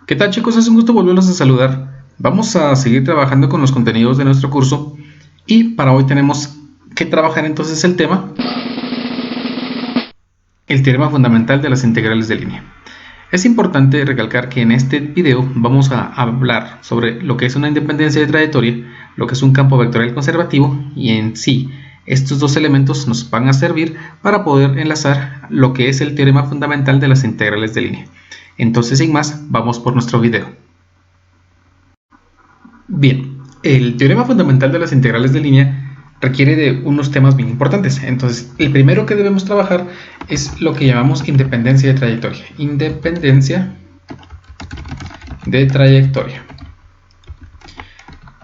¿Qué tal, chicos? Es un gusto volverlos a saludar. Vamos a seguir trabajando con los contenidos de nuestro curso y para hoy tenemos que trabajar entonces el teorema fundamental de las integrales de línea. Es importante recalcar que en este video vamos a hablar sobre lo que es una independencia de trayectoria, lo que es un campo vectorial conservativo y en sí estos dos elementos nos van a servir para poder enlazar lo que es el teorema fundamental de las integrales de línea. Entonces, sin más, vamos por nuestro video. Bien, el teorema fundamental de las integrales de línea requiere de unos temas bien importantes. Entonces, el primero que debemos trabajar es lo que llamamos independencia de trayectoria. Independencia de trayectoria.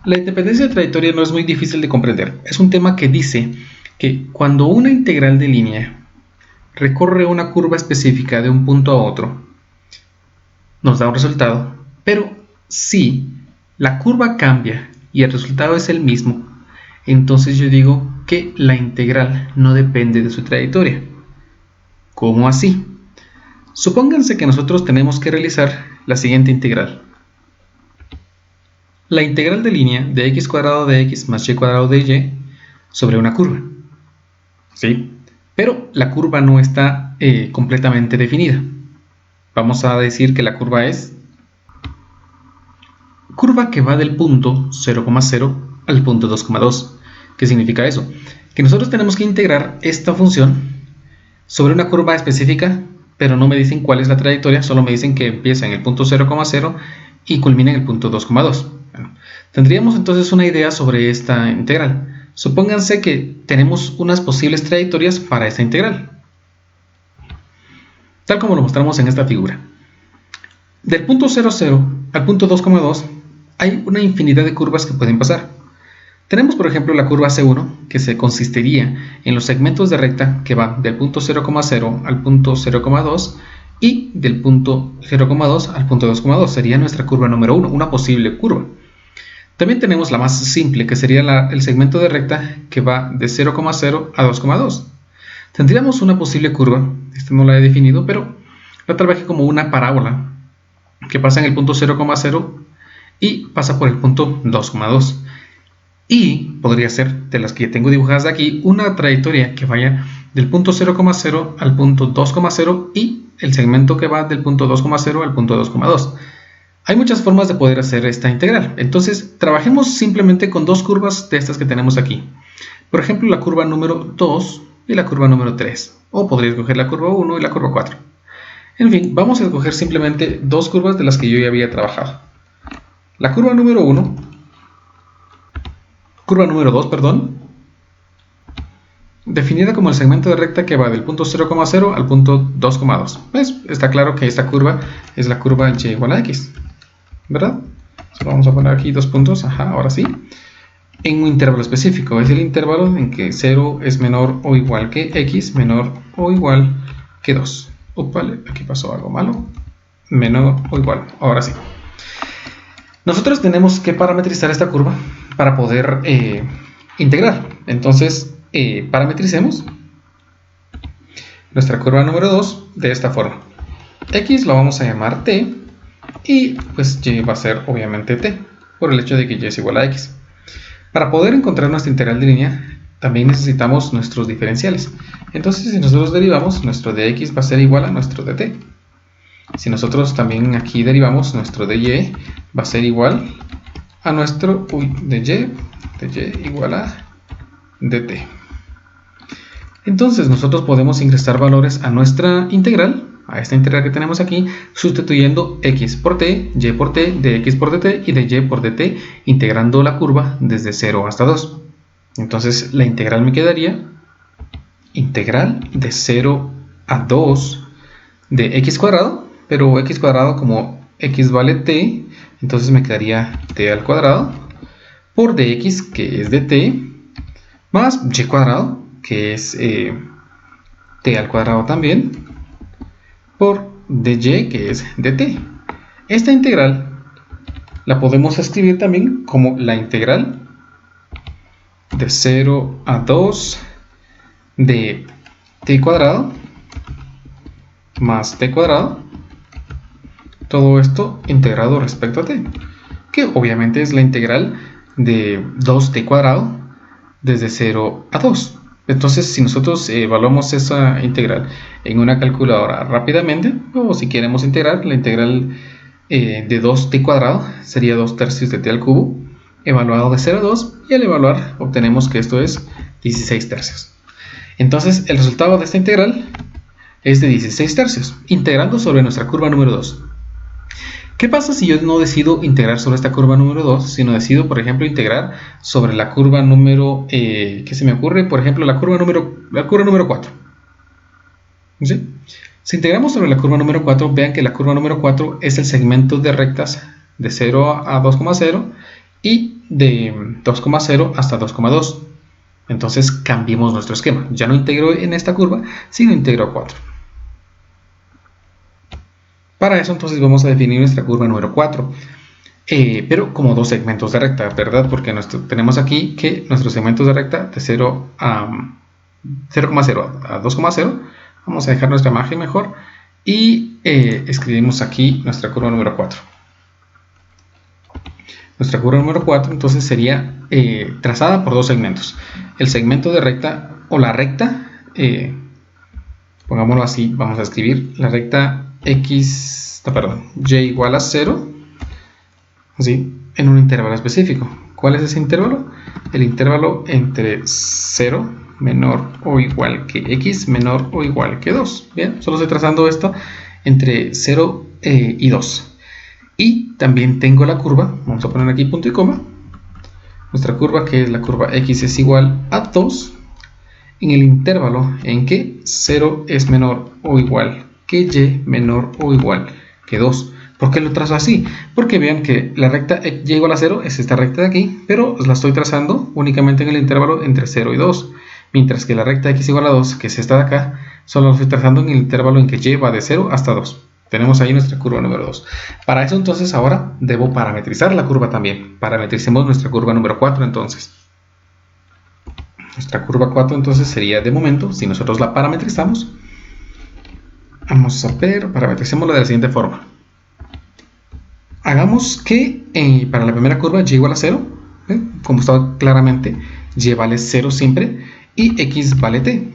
La independencia de trayectoria no es muy difícil de comprender. Es un tema que dice que cuando una integral de línea recorre una curva específica de un punto a otro, nos da un resultado, pero si la curva cambia y el resultado es el mismo, entonces yo digo que la integral no depende de su trayectoria. ¿Cómo así? Supónganse que nosotros tenemos que realizar la siguiente integral. La integral de línea de x cuadrado de x más y cuadrado de y sobre una curva. ¿Sí? Pero la curva no está completamente definida. Vamos a decir que la curva es curva que va del punto 0,0 al punto 2,2. ¿Qué significa eso? Que nosotros tenemos que integrar esta función sobre una curva específica, pero no me dicen cuál es la trayectoria, solo me dicen que empieza en el punto 0,0 y culmina en el punto 2,2. Bueno, tendríamos entonces una idea sobre esta integral. Supónganse que tenemos unas posibles trayectorias para esta integral, tal como lo mostramos en esta figura. Del punto 0,0 al punto 2,2 hay una infinidad de curvas que pueden pasar. Tenemos, por ejemplo, la curva C1, que se consistiría en los segmentos de recta que van del punto 0,0 al punto 0,2 y del punto 0,2 al punto 2,2. Sería nuestra curva número 1, una posible curva. También tenemos la más simple, que sería el segmento de recta que va de 0,0 a 2,2. Tendríamos una posible curva, esta no la he definido, pero la trabajé como una parábola que pasa en el punto 0,0 y pasa por el punto 2,2. Y podría ser, de las que tengo dibujadas aquí, una trayectoria que vaya del punto 0,0 al punto 2,0 y el segmento que va del punto 2,0 al punto 2,2. Hay muchas formas de poder hacer esta integral. Entonces, trabajemos simplemente con dos curvas de estas que tenemos aquí. Por ejemplo, la curva número 2 y la curva número 3. O podría escoger la curva 1 y la curva 4. En fin, vamos a escoger simplemente dos curvas de las que yo ya había trabajado. La curva número 2, definida como el segmento de recta que va del punto 0,0 al punto 2,2. Pues está claro que esta curva es la curva y igual a x, ¿verdad? Solo vamos a poner aquí dos puntos, ahora sí. En un intervalo específico, es el intervalo en que 0 es menor o igual que x menor o igual que 2. Vale, aquí pasó algo malo. Menor o igual, ahora sí. Nosotros tenemos que parametrizar esta curva para poder integrar. Entonces, parametricemos nuestra curva número 2 de esta forma. X la vamos a llamar t y pues y va a ser obviamente t, por el hecho de que y es igual a x. Para poder encontrar nuestra integral de línea, también necesitamos nuestros diferenciales. Entonces, si nosotros derivamos, nuestro de x va a ser igual a nuestro de t. Si nosotros también aquí derivamos, nuestro de y va a ser igual a nuestro de y igual a dt. Entonces nosotros podemos ingresar valores a nuestra integral, a esta integral que tenemos aquí, sustituyendo x por t, y por t, de x por dt y de y por dt, integrando la curva desde 0 hasta 2. Entonces la integral me quedaría integral de 0 a 2 de x cuadrado, pero x cuadrado como x vale t, entonces me quedaría t al cuadrado por dx, que es dt, más y cuadrado, que es t al cuadrado también, por dy, que es dt. Esta integral la podemos escribir también como la integral de 0 a 2 de t cuadrado más t cuadrado todo esto integrado respecto a t, que obviamente es la integral de 2t cuadrado desde 0 a 2. Entonces, si nosotros evaluamos esa integral en una calculadora rápidamente, o si queremos integrar, la integral de 2t cuadrado sería 2 tercios de t al cubo, evaluado de 0 a 2, y al evaluar obtenemos que esto es 16 tercios. Entonces, el resultado de esta integral es de 16 tercios, integrando sobre nuestra curva número 2. ¿Qué pasa si yo no decido integrar sobre esta curva número 2, sino decido, por ejemplo, integrar sobre la curva número, ¿qué se me ocurre? Por ejemplo, la curva número 4. ¿Sí? Si integramos sobre la curva número 4, vean que la curva número 4 es el segmento de rectas de 0 a 2,0 y de 2,0 hasta 2,2. Entonces cambiemos nuestro esquema. Ya no integro en esta curva, sino integro a 4. Para eso entonces vamos a definir nuestra curva número 4, pero como dos segmentos de recta, ¿verdad? Porque tenemos aquí que nuestros segmentos de recta de 0 a 0,0 a 2,0, vamos a dejar nuestra imagen mejor y escribimos aquí nuestra curva número 4. Nuestra curva número 4 entonces sería trazada por dos segmentos. El segmento de recta o la recta, pongámoslo así, vamos a escribir la recta y igual a 0, ¿sí? En un intervalo específico. ¿Cuál es ese intervalo? El intervalo entre 0 menor o igual que x menor o igual que 2. Bien, solo estoy trazando esto entre 0 y 2. Y también tengo la curva, vamos a poner aquí punto y coma, nuestra curva, que es la curva x es igual a 2, en el intervalo en que 0 es menor o igual que y menor o igual que 2. ¿Por qué lo trazo así? Porque vean que la recta y igual a 0 es esta recta de aquí, pero la estoy trazando únicamente en el intervalo entre 0 y 2, mientras que la recta x igual a 2, que es esta de acá, solo la estoy trazando en el intervalo en que y va de 0 hasta 2. Tenemos ahí nuestra curva número 2. Para eso entonces ahora debo parametrizar la curva también. Parametricemos nuestra curva número 4 entonces. Nuestra curva 4 entonces sería de momento, si nosotros la parametrizamos, vamos a ver, parametricémosla de la siguiente forma. Hagamos que para la primera curva y igual a 0, como está claramente, y vale 0 siempre y x vale t.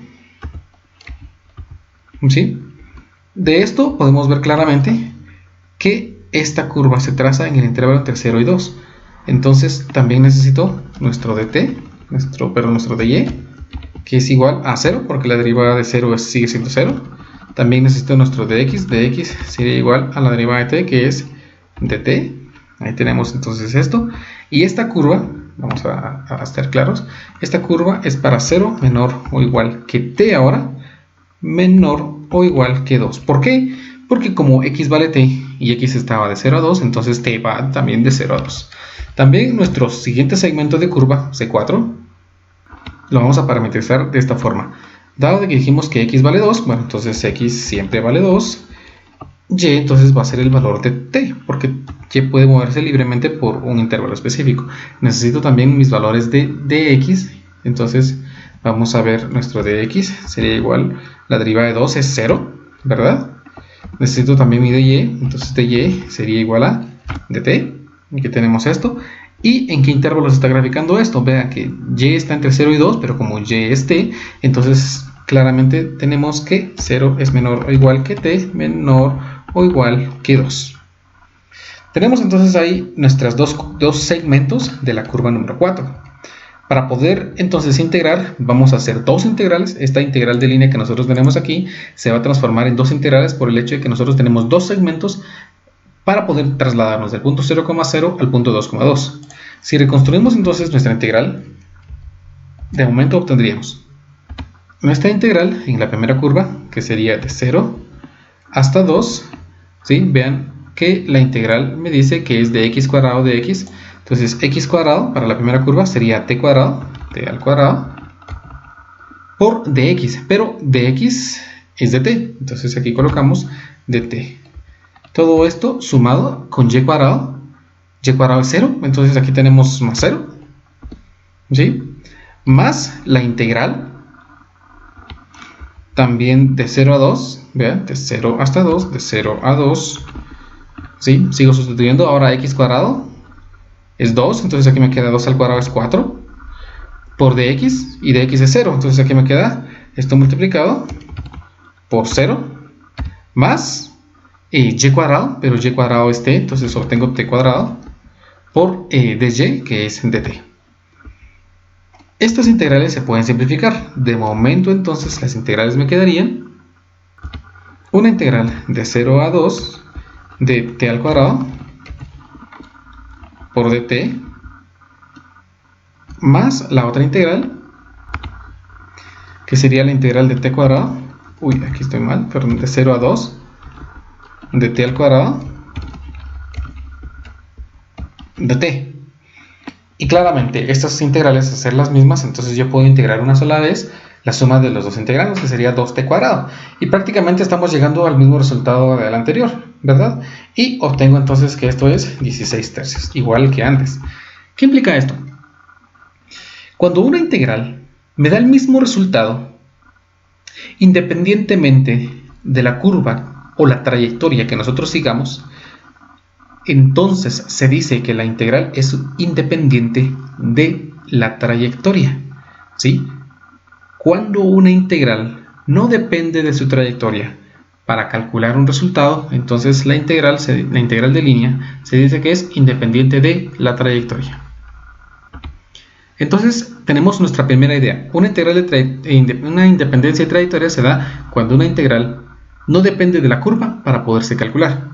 ¿Sí? De esto podemos ver claramente que esta curva se traza en el intervalo entre 0 y 2. Entonces también necesito nuestro dt, nuestro dy, que es igual a 0, porque la derivada de 0 sigue siendo 0. También necesito nuestro dx sería igual a la derivada de t, que es dt. Ahí tenemos entonces esto. Y esta curva, vamos a estar claros, esta curva es para 0 menor o igual que t ahora, menor o igual que 2. ¿Por qué? Porque como x vale t y x estaba de 0 a 2, entonces t va también de 0 a 2. También nuestro siguiente segmento de curva, C4, lo vamos a parametrizar de esta forma. Dado que dijimos que x vale 2, bueno, entonces x siempre vale 2. Y entonces va a ser el valor de t, porque y puede moverse libremente por un intervalo específico. Necesito también mis valores de dx, entonces vamos a ver nuestro dx, sería igual, la derivada de 2 es 0, ¿verdad? Necesito también mi dy, entonces dy sería igual a dt, aquí tenemos esto. ¿Y en qué intervalo se está graficando esto? Vean que y está entre 0 y 2, pero como y es t, entonces claramente tenemos que 0 es menor o igual que t, menor o igual que 2. Tenemos entonces ahí nuestros dos segmentos de la curva número 4. Para poder entonces integrar, vamos a hacer dos integrales. Esta integral de línea que nosotros tenemos aquí se va a transformar en dos integrales por el hecho de que nosotros tenemos dos segmentos para poder trasladarnos del punto 0,0 al punto 2,2. Si reconstruimos entonces nuestra integral, de momento obtendríamos nuestra integral en la primera curva, que sería de 0 hasta 2. ¿Sí? Vean que la integral me dice que es de x cuadrado de x. Entonces x cuadrado para la primera curva sería t cuadrado, t al cuadrado, por dx, pero dx es de t. Entonces aquí colocamos dt. Todo esto sumado con y cuadrado es 0, entonces aquí tenemos más 0, ¿sí? Más la integral también de 0 a 2, vean, de 0 hasta 2, de 0 a 2, ¿sí? Sigo sustituyendo. Ahora x cuadrado es 2, entonces aquí me queda 2 al cuadrado es 4 por dx, y dx es 0, entonces aquí me queda esto multiplicado por 0 más y cuadrado, pero y cuadrado es t, entonces obtengo t cuadrado por dy, que es dt. Estas integrales se pueden simplificar. De momento entonces las integrales me quedarían una integral de 0 a 2 de t al cuadrado por dt más la otra integral, que sería la integral de t cuadrado, aquí estoy mal, perdón, de 0 a 2 de t al cuadrado de t. Y claramente estas integrales, al ser las mismas, entonces yo puedo integrar una sola vez la suma de los dos integrandos, que sería 2t cuadrado. Y prácticamente estamos llegando al mismo resultado del anterior, ¿verdad? Y obtengo entonces que esto es 16 tercios, igual que antes. ¿Qué implica esto? Cuando una integral me da el mismo resultado, independientemente de la curva o la trayectoria que nosotros sigamos, entonces se dice que la integral es independiente de la trayectoria, ¿sí? Cuando una integral no depende de su trayectoria para calcular un resultado, entonces la integral de línea se dice que es independiente de la trayectoria. Entonces tenemos nuestra primera idea. Una independencia de trayectoria se da cuando una integral no depende de la curva para poderse calcular.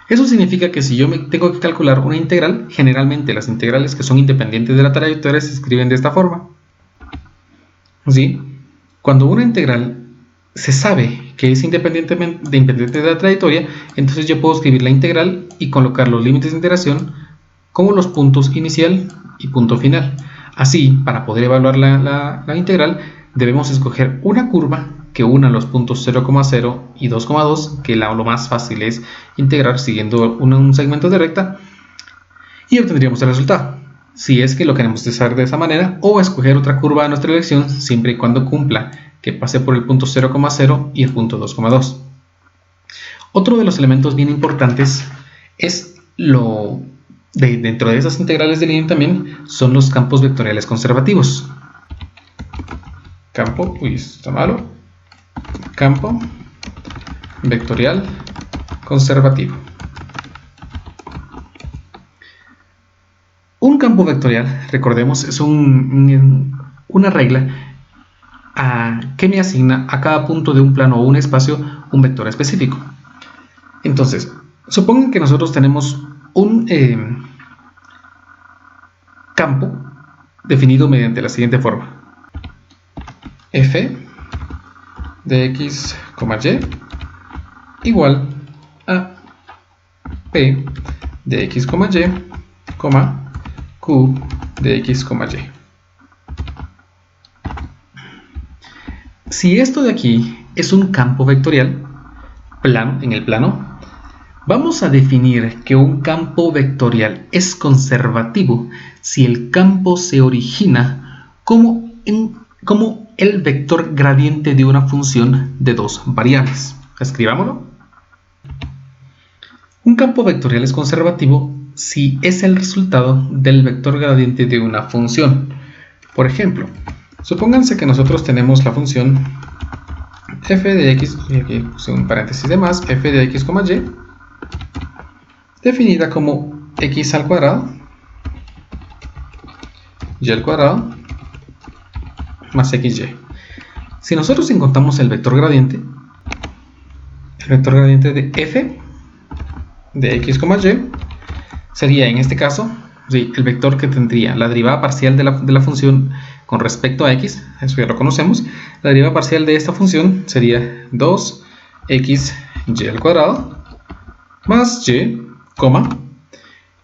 Eso significa que si yo me tengo que calcular una integral, generalmente las integrales que son independientes de la trayectoria se escriben de esta forma. ¿Sí? Cuando una integral se sabe que es independiente de la trayectoria, entonces yo puedo escribir la integral y colocar los límites de integración como los puntos inicial y punto final. Así, para poder evaluar la integral, debemos escoger una curva que una los puntos 0,0 y 2,2, que lo más fácil es integrar siguiendo un segmento de recta, y obtendríamos el resultado. Si es que lo queremos usar de esa manera, o escoger otra curva a nuestra elección, siempre y cuando cumpla que pase por el punto 0,0 y el punto 2,2. Otro de los elementos bien importantes es dentro de esas integrales de línea también son los campos vectoriales conservativos. Campo vectorial conservativo. Un campo vectorial, recordemos, es una regla que me asigna a cada punto de un plano o un espacio un vector específico. Entonces, supongan que nosotros tenemos un campo definido mediante la siguiente forma: f de x, y igual a p de x, y, q de x, y. Si esto de aquí es un campo vectorial en el plano, vamos a definir que un campo vectorial es conservativo si el campo se origina como el vector gradiente de una función de dos variables. Escribámoslo. Un campo vectorial es conservativo si es el resultado del vector gradiente de una función. Por ejemplo, supónganse que nosotros tenemos la función f de x, y aquí puse un paréntesis de más, f de x, y, definida como x al cuadrado, y al cuadrado, más xy. Si nosotros encontramos el vector gradiente de f de x, y, sería en este caso el vector que tendría la derivada parcial de la función con respecto a x, eso ya lo conocemos. La derivada parcial de esta función sería 2xy al cuadrado más y,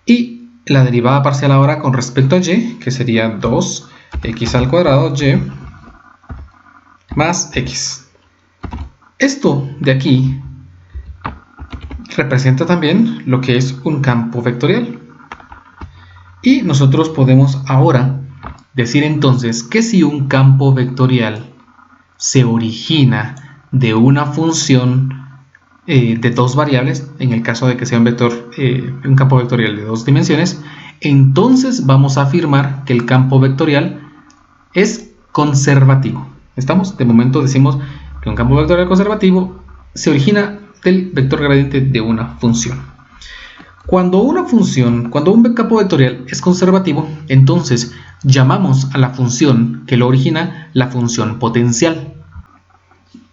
y la derivada parcial ahora con respecto a y, que sería 2x al cuadrado y más x. Esto de aquí representa también lo que es un campo vectorial. Y nosotros podemos ahora decir entonces que si un campo vectorial se origina de una función de dos variables, en el caso de que sea un campo vectorial de dos dimensiones, entonces vamos a afirmar que el campo vectorial es conservativo. ¿Estamos? De momento decimos que un campo vectorial conservativo se origina del vector gradiente de una función. Cuando un campo vectorial es conservativo, entonces llamamos a la función que lo origina la función potencial.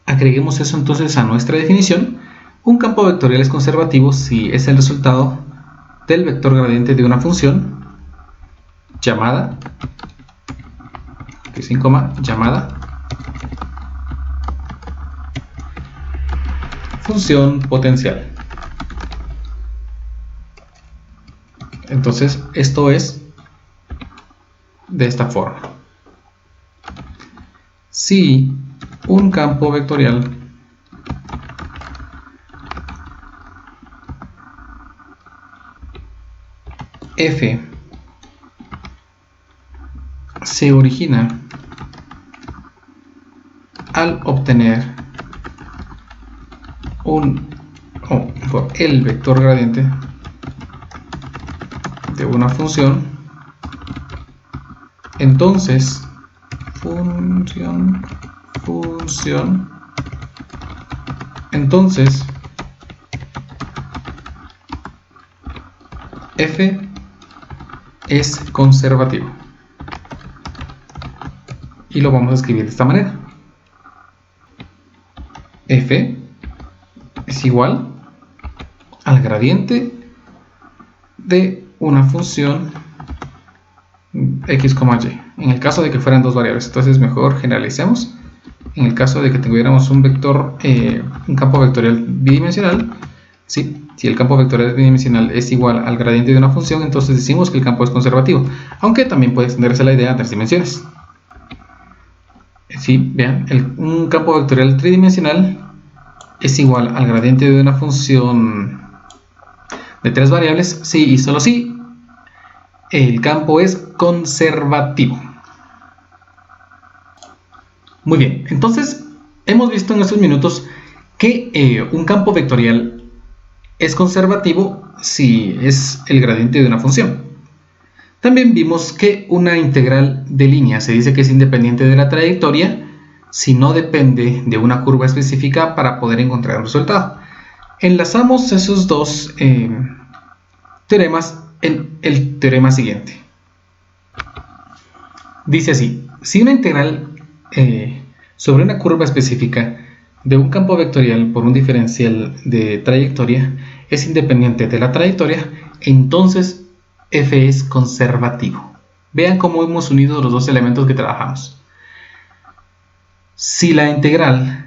Agreguemos eso entonces a nuestra definición. Un campo vectorial es conservativo si es el resultado del vector gradiente de una función llamada función potencial. Entonces esto es de esta forma. Si un campo vectorial f se origina al obtener el vector gradiente de una función, entonces entonces f es conservativo, y lo vamos a escribir de esta manera: f es igual al gradiente de una función x, y. En el caso de que fueran dos variables, entonces mejor generalicemos. En el caso de que tuviéramos un campo vectorial bidimensional, ¿sí? Si el campo vectorial bidimensional es igual al gradiente de una función, entonces decimos que el campo es conservativo, aunque también puede extenderse la idea a tres dimensiones. ¿Sí? Vean, un campo vectorial tridimensional es igual al gradiente de una función de tres variables, sí y solo si el campo es conservativo. Muy bien, entonces hemos visto en estos minutos que un campo vectorial es conservativo si es el gradiente de una función. También vimos que una integral de línea se dice que es independiente de la trayectoria si no depende de una curva específica para poder encontrar un resultado. Enlazamos esos dos teoremas en el teorema siguiente. Dice así: si una integral sobre una curva específica de un campo vectorial por un diferencial de trayectoria es independiente de la trayectoria, entonces f es conservativo. Vean cómo hemos unido los dos elementos que trabajamos. Si la integral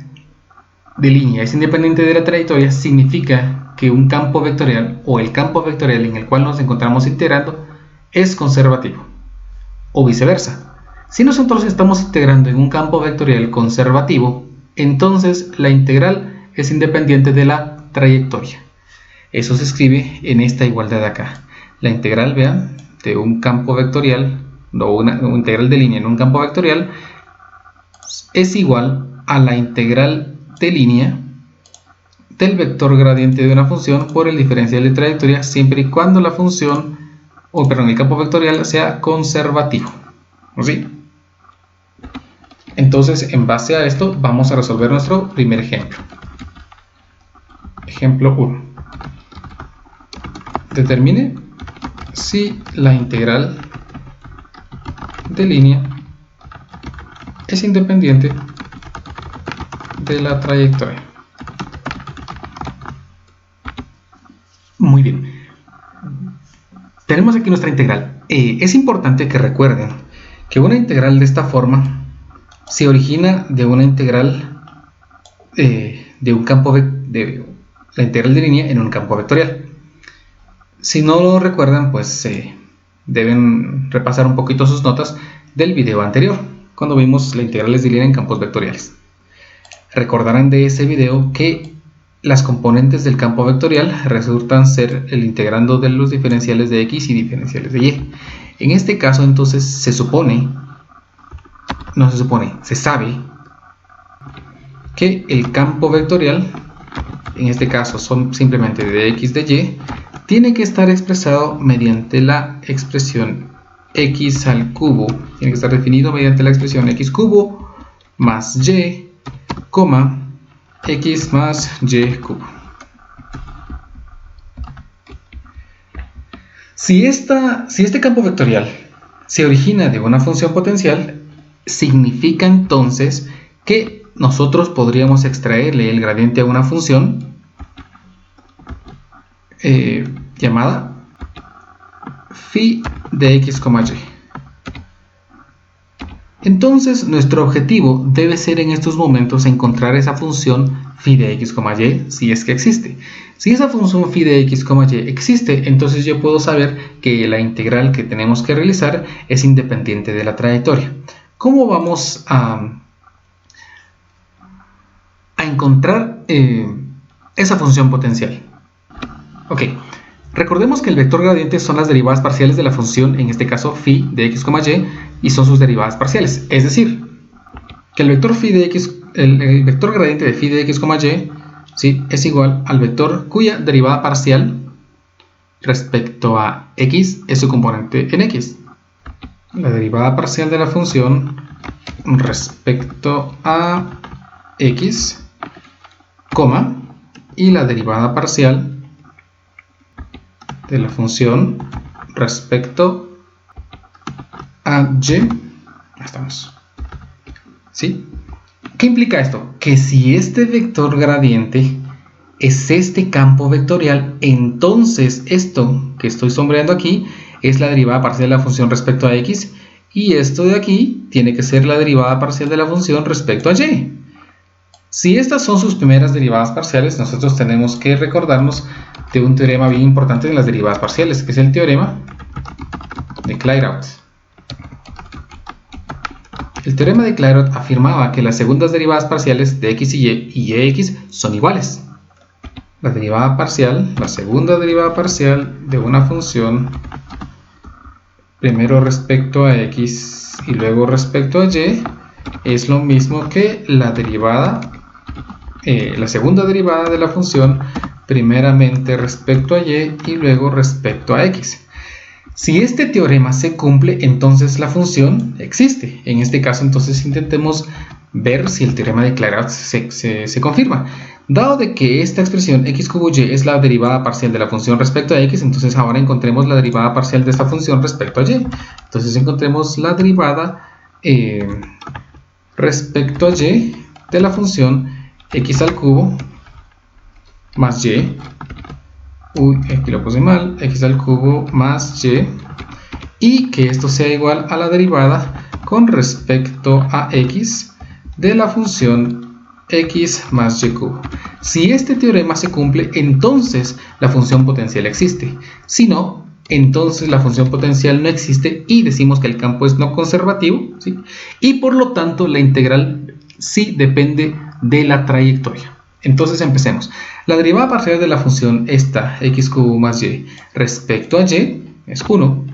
de línea es independiente de la trayectoria, significa que un campo vectorial o el campo vectorial en el cual nos encontramos integrando es conservativo, o viceversa. Si nosotros estamos integrando en un campo vectorial conservativo, entonces la integral es independiente de la trayectoria. Eso se escribe en esta igualdad de acá. La integral, vean, de un campo vectorial, o una integral de línea en un campo vectorial, es igual a la integral de línea del vector gradiente de una función por el diferencial de trayectoria, siempre y cuando la función, el campo vectorial sea conservativo. ¿Sí? Entonces, en base a esto, vamos a resolver nuestro primer ejemplo. Ejemplo 1. Determine si la integral de línea es independiente de la trayectoria. Muy bien. Tenemos aquí nuestra integral. Es importante que recuerden que una integral de esta forma se origina de una integral de un campo de la integral de línea en un campo vectorial. Si no lo recuerdan, pues deben repasar un poquito sus notas del video anterior, cuando vimos la integrales de línea en campos vectoriales. Recordarán de ese video que las componentes del campo vectorial resultan ser el integrando de los diferenciales de x y diferenciales de y. En este caso, entonces, se sabe que el campo vectorial en este caso son simplemente de x de y, tiene que estar expresado mediante la expresión x al cubo, tiene que estar definido mediante la expresión x cubo más y, x más y cubo. Si este campo vectorial se origina de una función potencial, significa entonces que nosotros podríamos extraerle el gradiente a una función llamada phi de x, y. Entonces nuestro objetivo debe ser en estos momentos encontrar esa función phi de x, y si es que existe. Si esa función phi de x, y existe, entonces yo puedo saber que la integral que tenemos que realizar es independiente de la trayectoria. ¿Cómo vamos a encontrar esa función potencial? Ok, recordemos que el vector gradiente son las derivadas parciales de la función, en este caso phi de x, y son sus derivadas parciales. Es decir, que el vector gradiente de phi de x, y, ¿sí?, es igual al vector cuya derivada parcial respecto a x es su componente en x. La derivada parcial de la función respecto a x, y la derivada parcial de la función respecto a y. Ahí estamos. ¿Sí? ¿Qué implica esto? Que si este vector gradiente es este campo vectorial, entonces esto que estoy sombreando aquí es la derivada parcial de la función respecto a x, y esto de aquí tiene que ser la derivada parcial de la función respecto a y. Si estas son sus primeras derivadas parciales, nosotros tenemos que recordarnos de un teorema bien importante en las derivadas parciales, que es el teorema de Clairaut. El teorema de Clairaut afirmaba que las segundas derivadas parciales de x y x son iguales. La segunda derivada parcial de una función, primero respecto a x y luego respecto a y, es lo mismo que la segunda derivada de la función primeramente respecto a y y luego respecto a x. Si este teorema se cumple, entonces la función existe. En este caso, entonces intentemos ver si el teorema de Clairaut se confirma. Dado de que esta expresión x cubo y es la derivada parcial de la función respecto a x, entonces ahora encontremos la derivada parcial de esta función respecto a y. Entonces encontremos la derivada respecto a y de la función x al cubo más y. Aquí lo puse mal, x al cubo más y que esto sea igual a la derivada con respecto a x de la función x más y cubo. Si este teorema se cumple, entonces la función potencial existe. Si no, entonces la función potencial no existe y decimos que el campo es no conservativo, ¿sí?, y por lo tanto la integral sí depende de la trayectoria. Entonces empecemos. La derivada parcial de la función esta, x cubo más y, respecto a y, es 1.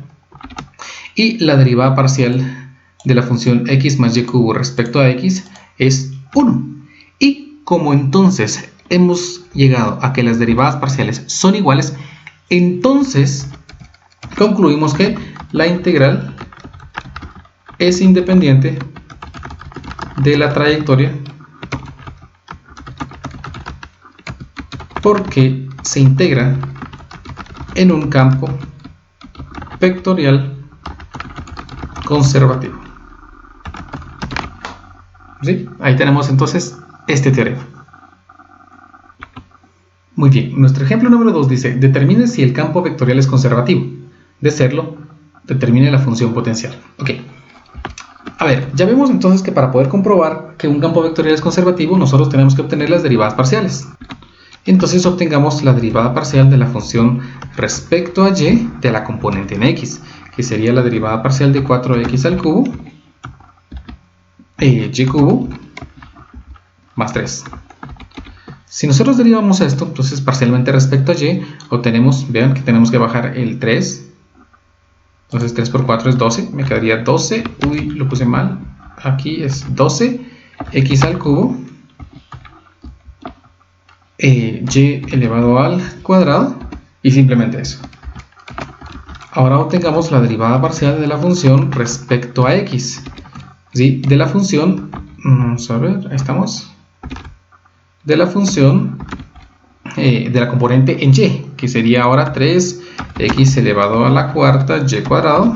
Y la derivada parcial de la función x más y cubo respecto a x es 1. Y como entonces hemos llegado a que las derivadas parciales son iguales, entonces concluimos que la integral es independiente de la trayectoria, porque se integra en un campo vectorial conservativo. ¿Sí? Ahí tenemos entonces este teorema. Muy bien, nuestro ejemplo número 2 dice: determine si el campo vectorial es conservativo. De serlo, determine la función potencial. Ok. A ver, ya vemos entonces que para poder comprobar que un campo vectorial es conservativo, nosotros tenemos que obtener las derivadas parciales. Entonces obtengamos la derivada parcial de la función respecto a y de la componente en x, que sería la derivada parcial de 4x al cubo y cubo más 3. Si nosotros derivamos esto, entonces parcialmente respecto a y, obtenemos, vean que tenemos que bajar el 3. Entonces 3 por 4 es 12, me quedaría 12, lo puse mal, aquí es 12x al cubo y elevado al cuadrado y simplemente eso. Ahora obtengamos la derivada parcial de la función respecto a x, ¿sí? De la función, vamos a ver, ahí estamos, de la función de la componente en y, que sería ahora 3x elevado a la cuarta y cuadrado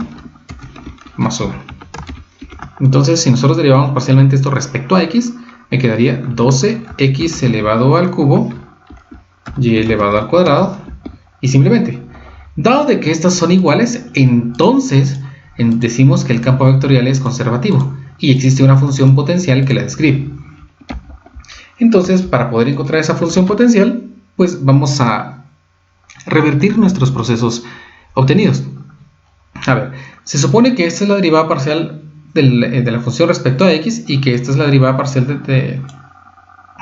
más 1. Entonces, si nosotros derivamos parcialmente esto respecto a x, me quedaría 12x elevado al cubo y elevado al cuadrado y simplemente. Dado de que estas son iguales, entonces decimos que el campo vectorial es conservativo y existe una función potencial que la describe. Entonces, para poder encontrar esa función potencial, pues vamos a revertir nuestros procesos obtenidos. A ver, se supone que esta es la derivada parcial de la función respecto a x y que esta es la derivada parcial de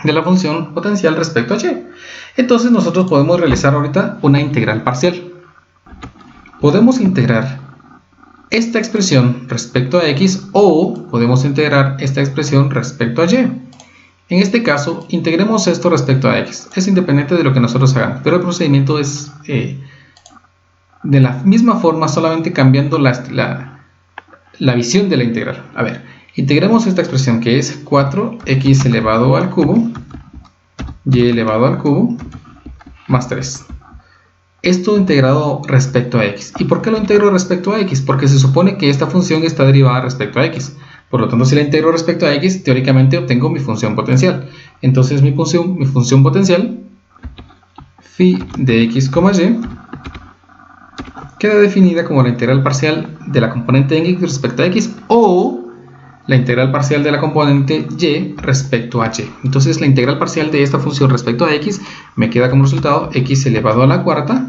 la función potencial respecto a y. Entonces nosotros podemos realizar ahorita una integral parcial. Podemos integrar esta expresión respecto a x o podemos integrar esta expresión respecto a y. En este caso, integremos esto respecto a x. Es independiente de lo que nosotros hagamos, pero el procedimiento es de la misma forma, solamente cambiando la visión de la integral. A ver, integremos esta expresión que es 4x elevado al cubo y elevado al cubo más 3. Esto integrado respecto a x. ¿Y por qué lo integro respecto a x? Porque se supone que esta función está derivada respecto a x. Por lo tanto, si la integro respecto a x, teóricamente obtengo mi función potencial. Entonces mi función potencial, phi de x, y, queda definida como la integral parcial de la componente en x respecto a x o la integral parcial de la componente y respecto a y. Entonces la integral parcial de esta función respecto a x me queda como resultado x elevado a la cuarta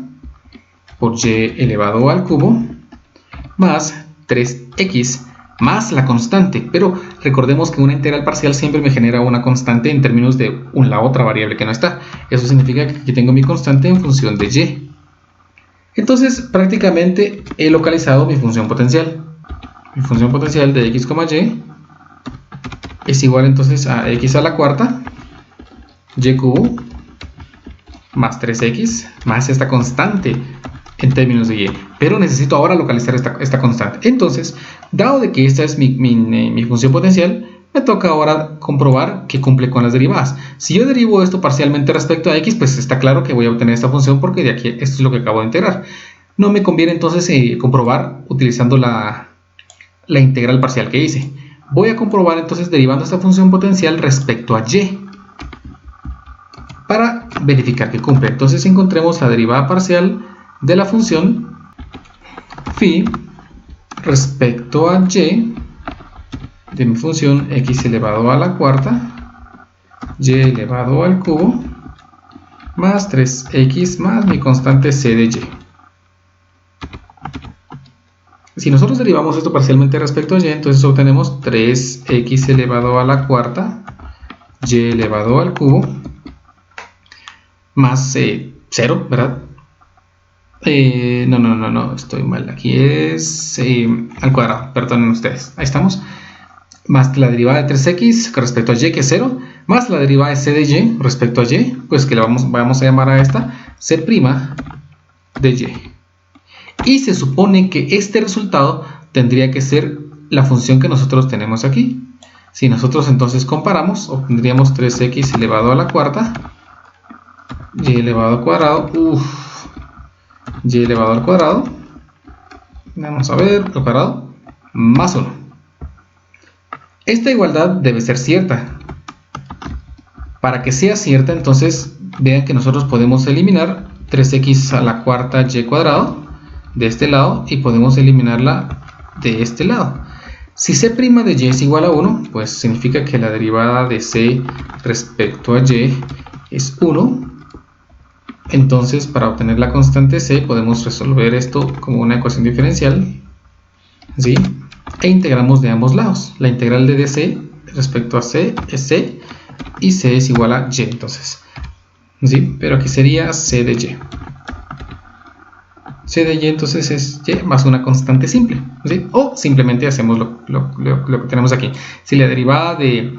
por y elevado al cubo más 3x más la constante. Pero recordemos que una integral parcial siempre me genera una constante en términos de la otra variable que no está. Eso significa que aquí tengo mi constante en función de y. Entonces prácticamente he localizado mi función potencial. Mi función potencial de x, y es igual entonces a x a la cuarta y cubo más 3x más esta constante en términos de y. Pero necesito ahora localizar esta constante. Entonces, dado de que esta es mi función potencial, me toca ahora comprobar que cumple con las derivadas. Si yo derivo esto parcialmente respecto a x, pues está claro que voy a obtener esta función porque de aquí esto es lo que acabo de integrar. No me conviene entonces comprobar utilizando la integral parcial que hice. Voy a comprobar entonces derivando esta función potencial respecto a y para verificar que cumple. Entonces encontremos la derivada parcial de la función phi respecto a y de mi función x elevado a la cuarta y elevado al cubo más 3x más mi constante c de y. Si nosotros derivamos esto parcialmente respecto a y, entonces obtenemos 3x elevado a la cuarta y elevado al cubo más 0, ¿verdad? No, estoy mal. Aquí es al cuadrado, perdonen ustedes. Ahí estamos. Más la derivada de 3x respecto a y, que es 0, más la derivada de c de y respecto a y, pues que le vamos a llamar a esta c' de y. Y se supone que este resultado tendría que ser la función que nosotros tenemos aquí. Si nosotros entonces comparamos, obtendríamos 3x elevado a la cuarta y elevado al cuadrado, y elevado al cuadrado, vamos a ver, al cuadrado, más 1. Esta igualdad debe ser cierta. Para que sea cierta, entonces vean que nosotros podemos eliminar 3x a la cuarta y cuadrado de este lado y podemos eliminarla de este lado. Si c' de y es igual a 1, pues significa que la derivada de c respecto a y es 1. Entonces, para obtener la constante c, podemos resolver esto como una ecuación diferencial, ¿sí? E integramos de ambos lados. La integral de dc respecto a c es c y c es igual a y, entonces, ¿sí? Pero aquí sería c de y. C de y entonces es y más una constante simple, ¿sí? O simplemente hacemos lo que tenemos aquí. Si la derivada de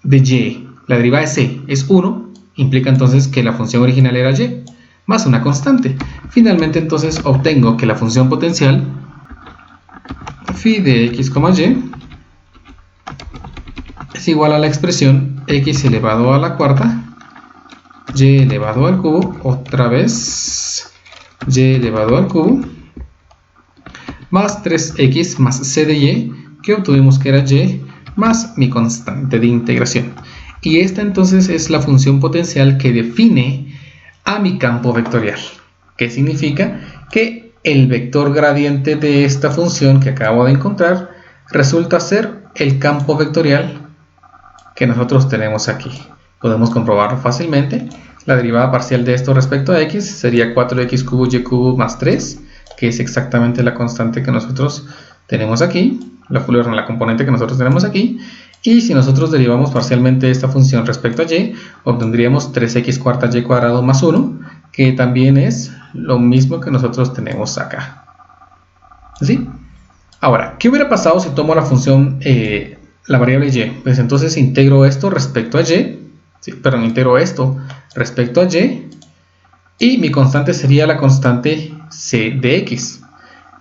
y, la derivada de c es 1, implica entonces que la función original era y, más una constante. Finalmente entonces obtengo que la función potencial phi de x, y es igual a la expresión x elevado a la cuarta y elevado al cubo, otra vez y elevado al cubo, más 3x más c de y, que obtuvimos que era y, más mi constante de integración. Y esta entonces es la función potencial que define a mi campo vectorial, que significa que el vector gradiente de esta función que acabo de encontrar resulta ser el campo vectorial que nosotros tenemos aquí. Podemos comprobarlo fácilmente. La derivada parcial de esto respecto a x sería 4x cubo y cubo más 3, que es exactamente la constante que nosotros tenemos aquí, la componente que nosotros tenemos aquí. Y si nosotros derivamos parcialmente esta función respecto a y, obtendríamos 3x cuarta y cuadrado más 1, que también es lo mismo que nosotros tenemos acá. ¿Sí? Ahora, ¿qué hubiera pasado si tomo la función, la variable y? Pues entonces integro esto respecto a y, integro esto respecto a y mi constante sería la constante c de x.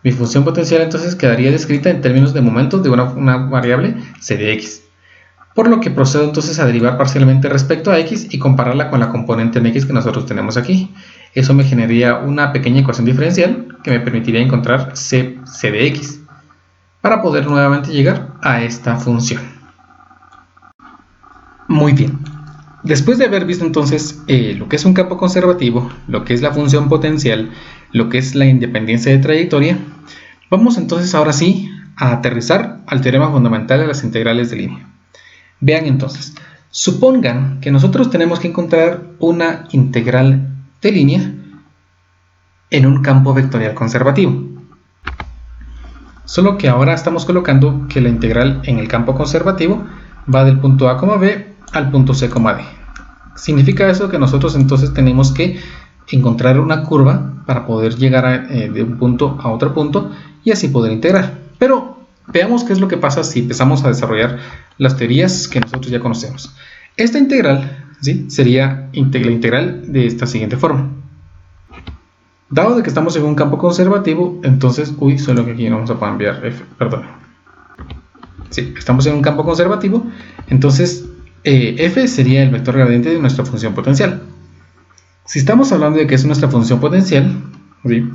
Mi función potencial entonces quedaría descrita en términos de momentos de una variable c de x. Por lo que procedo entonces a derivar parcialmente respecto a x y compararla con la componente en x que nosotros tenemos aquí. Eso me generaría una pequeña ecuación diferencial que me permitiría encontrar c de x para poder nuevamente llegar a esta función. Muy bien. Después de haber visto entonces lo que es un campo conservativo, lo que es la función potencial, lo que es la independencia de trayectoria, vamos entonces ahora sí a aterrizar al teorema fundamental de las integrales de línea. Vean entonces, supongan que nosotros tenemos que encontrar una integral de línea en un campo vectorial conservativo. Solo que ahora estamos colocando que la integral en el campo conservativo va del punto A, B al punto C, D. Significa eso que nosotros entonces tenemos que encontrar una curva para poder llegar de un punto a otro punto y así poder integrar. Pero veamos qué es lo que pasa si empezamos a desarrollar las teorías que nosotros ya conocemos. Esta integral, ¿sí?, sería la integral de esta siguiente forma. Dado de que estamos en un campo conservativo, entonces, solo que aquí no vamos a poder enviar f, perdón. Sí, estamos en un campo conservativo, entonces f sería el vector gradiente de nuestra función potencial. Si estamos hablando de que es nuestra función potencial, ¿sí?,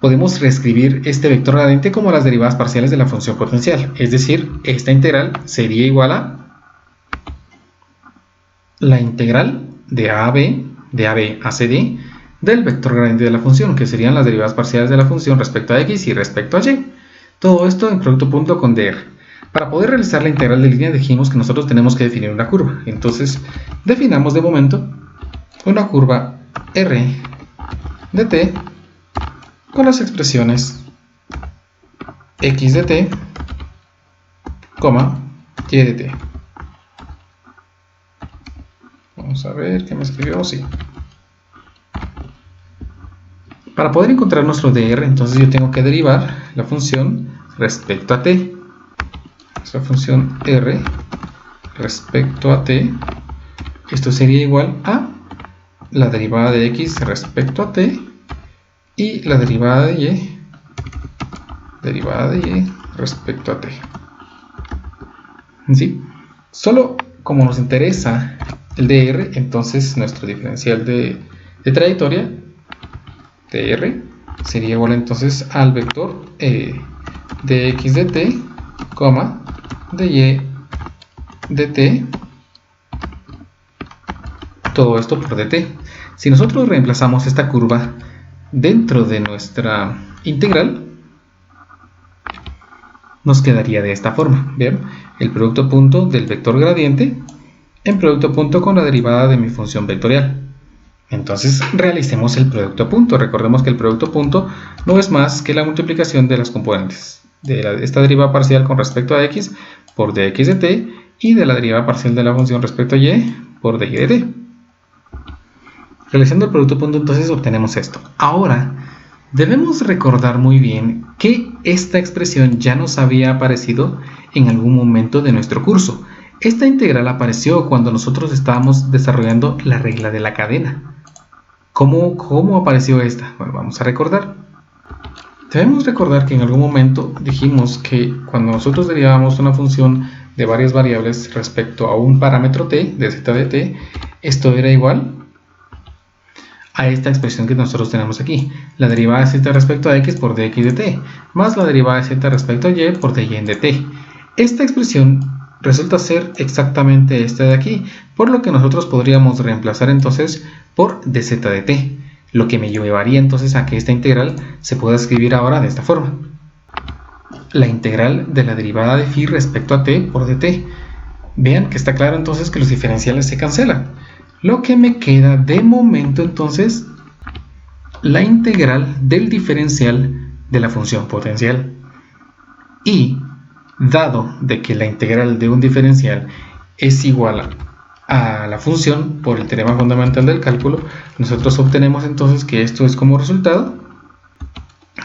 podemos reescribir este vector gradiente como las derivadas parciales de la función potencial. Es decir, esta integral sería igual a la integral de AB a CD del vector gradiente de la función, que serían las derivadas parciales de la función respecto a x y respecto a y. Todo esto en producto punto con dr. Para poder realizar la integral de línea dijimos que nosotros tenemos que definir una curva. Entonces, definamos de momento una curva R de t con las expresiones x de t, y de t. Vamos a ver qué me escribió. Sí. Para poder encontrar nuestro dr, entonces yo tengo que derivar la función respecto a t. Esa función r respecto a t, esto sería igual a la derivada de x respecto a t y la derivada de y respecto a t. ¿Sí? Solo como nos interesa el dr, entonces nuestro diferencial de trayectoria dr sería igual entonces al vector de x de t, de y de t, todo esto por dt. Si nosotros reemplazamos esta curva dentro de nuestra integral, nos quedaría de esta forma. ¿Ven? El producto punto del vector gradiente en producto punto con la derivada de mi función vectorial. Entonces realicemos el producto punto. Recordemos que el producto punto no es más que la multiplicación de las componentes de esta derivada parcial con respecto a x por dx de t y de la derivada parcial de la función respecto a y por dy de t. Realizando el producto punto, entonces obtenemos esto. Ahora debemos recordar muy bien que esta expresión ya nos había aparecido en algún momento de nuestro curso. Esta integral apareció cuando nosotros estábamos desarrollando la regla de la cadena. ¿Cómo apareció esta? Bueno, vamos a recordar. Debemos recordar que en algún momento dijimos que cuando nosotros derivábamos una función de varias variables respecto a un parámetro t, de z de t, esto era igual a esta expresión que nosotros tenemos aquí, la derivada de z respecto a x por dx de t, más la derivada de z respecto a y por dy de t. Esta expresión resulta ser exactamente esta de aquí, por lo que nosotros podríamos reemplazar entonces por dz de t, lo que me llevaría entonces a que esta integral se pueda escribir ahora de esta forma. La integral de la derivada de phi respecto a t por dt. Vean que está claro entonces que los diferenciales se cancelan. Lo que me queda de momento entonces, la integral del diferencial de la función potencial. Y dado de que la integral de un diferencial es igual a la función por el teorema fundamental del cálculo, nosotros obtenemos entonces que esto es como resultado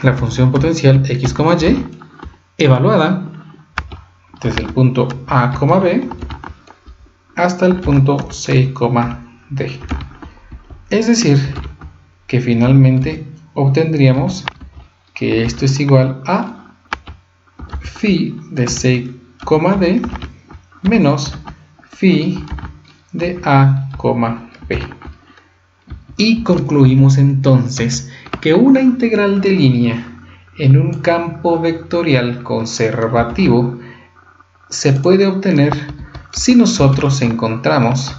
la función potencial x, y evaluada desde el punto a, b hasta el punto c, d. Es decir, que finalmente obtendríamos que esto es igual a phi de c, d menos phi de a, b. Y concluimos entonces que una integral de línea en un campo vectorial conservativo se puede obtener si nosotros encontramos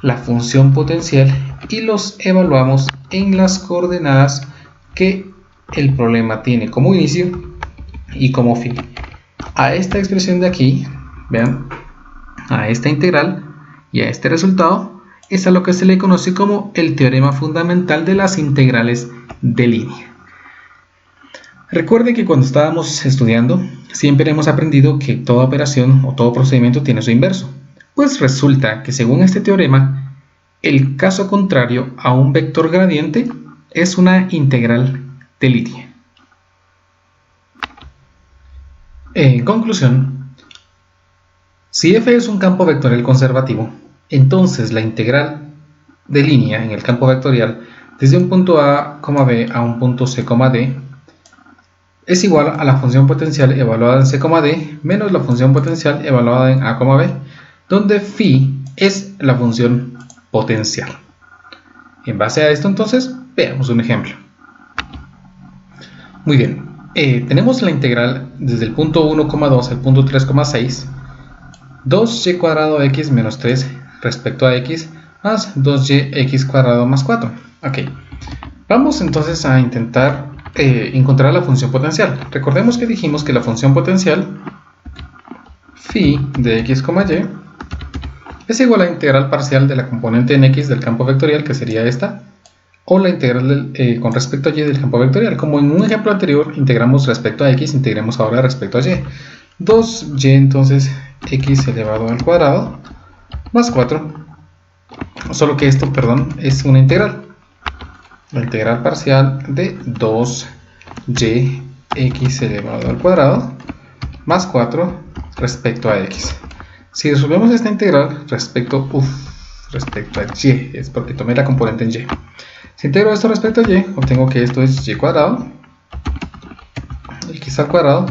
la función potencial y los evaluamos en las coordenadas que el problema tiene como inicio y como fin. A esta expresión de aquí, vean, a esta integral y a este resultado es a lo que se le conoce como el teorema fundamental de las integrales de línea. Recuerde que cuando estábamos estudiando siempre hemos aprendido que toda operación o todo procedimiento tiene su inverso. Pues resulta que según este teorema, el caso contrario a un vector gradiente es una integral de línea. En conclusión, si f es un campo vectorial conservativo, entonces la integral de línea en el campo vectorial desde un punto a, b a un punto c, d es igual a la función potencial evaluada en c, d menos la función potencial evaluada en a, b, donde phi es la función potencial. En base a esto entonces veamos un ejemplo. Muy bien, tenemos la integral desde el punto 1,2 al punto 3,6 2y cuadrado x menos 3 respecto a x más 2yx cuadrado más 4. Ok, vamos entonces a intentar encontrar la función potencial. Recordemos que dijimos que la función potencial phi de x, y es igual a la integral parcial de la componente en x del campo vectorial, que sería esta, o la integral con respecto a y del campo vectorial. Como en un ejemplo anterior integramos respecto a x, integremos ahora respecto a y. 2y entonces x elevado al cuadrado más 4, solo que esto, perdón, es una integral. La integral parcial de 2y x elevado al cuadrado más 4 respecto a x. Si resolvemos esta integral respecto a y, es porque tomé la componente en y. Si integro esto respecto a y, obtengo que esto es y cuadrado, x al cuadrado,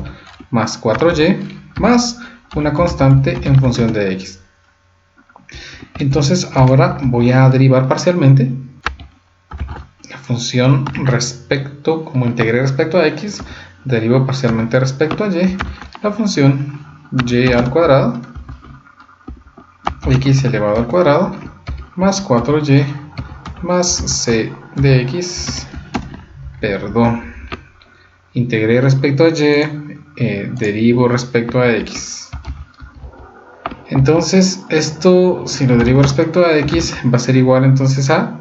más 4y, más una constante en función de x. Entonces ahora voy a derivar parcialmente la función respecto, como integré respecto a x, derivo parcialmente respecto a y, la función y al cuadrado, x elevado al cuadrado, más 4y, más c de x, integré respecto a y, derivo respecto a x. Entonces esto, si lo derivo respecto a x, va a ser igual entonces a,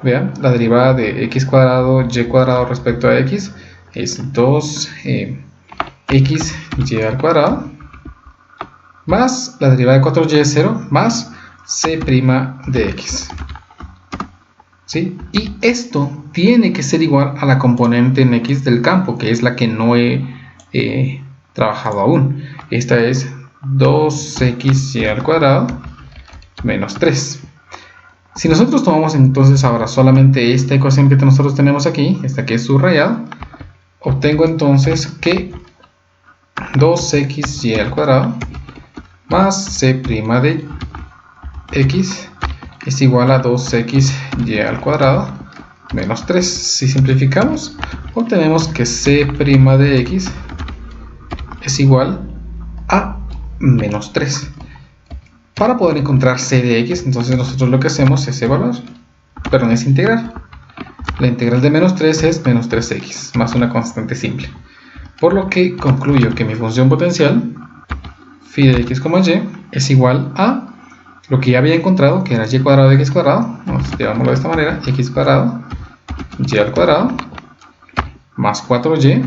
vean, la derivada de x cuadrado y cuadrado respecto a x es 2x y al cuadrado, más la derivada de 4y es 0, más c' de x. ¿Sí? Y esto tiene que ser igual a la componente en x del campo, que es la que no he trabajado aún. Esta es 2xy al cuadrado menos 3. Si nosotros tomamos entonces ahora solamente esta ecuación que nosotros tenemos aquí, esta que es subrayada, obtengo entonces que 2xy al cuadrado más c' de x es igual a 2xy al cuadrado menos 3. Si simplificamos, obtenemos que c' de x es igual a menos 3. Para poder encontrar c de x, entonces nosotros lo que hacemos es es integrar. La integral de menos 3 es menos 3x, más una constante simple. Por lo que concluyo que mi función potencial, phi de x, y, es igual a lo que ya había encontrado, que era y cuadrado de x cuadrado. Llevámoslo de esta manera, x cuadrado, y al cuadrado, más 4y.